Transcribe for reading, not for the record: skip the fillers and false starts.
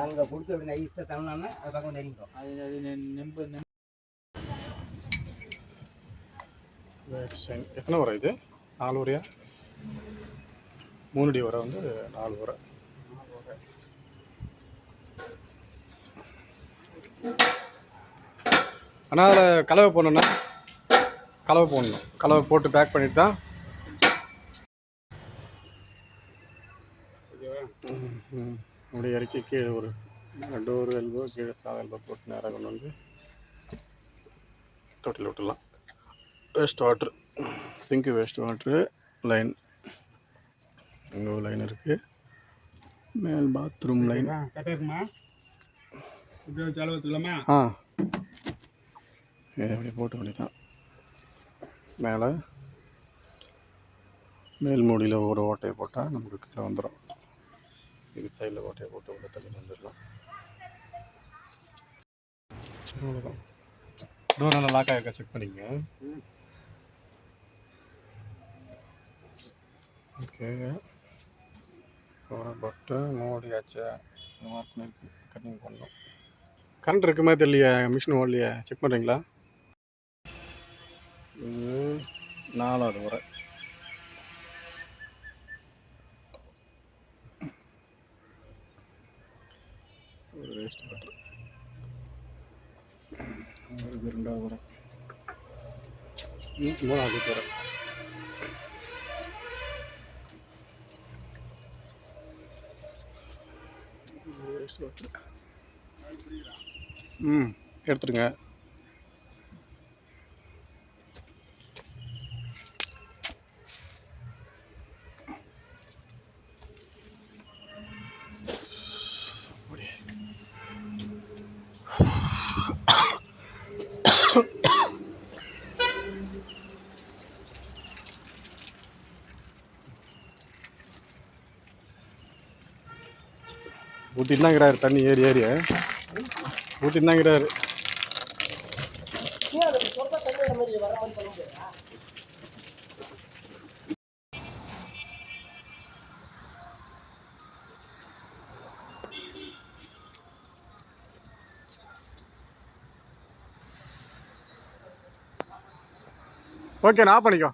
அங்கே கொடுத்து அப்படி நைஸாக தங்கினோம்னா அது பக்கம் நெருங்கிடும். எத்தனை உரை இது? 4 உரையா? 3 அடி உரை வந்து 4 உரை. ஆனால் அதில் கலவை போடணுன்னா கலவை போடணும். கலவை போட்டு பேக் பண்ணிட்டு தான் அப்படி இறக்கி கீழே ஒரு டோர் எல்போ கீழே சாத எல்போ போட்டு நேராக கொண்டு வந்து தொட்டில் விட்டுடலாம். Waste water, sink waste water line இங்கே ஒரு லைன் இருக்குது. மேல் பாத்ரூம் லைன். அப்படி போட்டு பண்ணி தான் மேலே மேல் மூடியில் ஒரு ஓட்டையை போட்டால் நமக்கு கீழே வந்துடும். இது சைடில் ஓட்டையை போட்டு உள்ள தள்ளி வந்துடலாம். அவ்வளோதான். டோர் நல்லா லாக் ஆகிருக்கா செக் பண்ணிங்க. ஓகே, பட்டு மூடியாச்சு. கட்டிங் பண்ணணும். கரண்ட் இருக்குமே தெரியலையே, மிஷின் ஓடலையே, செக் பண்ணுறீங்களா? 4வது முறை. ஒரு வேஸ்ட் வாட்டர். இது 2வது முறை. 3வது முறை. Waste water. எடுத்துடுங்க. ஊற்றிட்டுனாங்கிறாரு தண்ணி ஏறி ஏறி ஊற்றிட்டுனாங்கிறாரு. ஓகே, நான் பண்ணிக்கோ.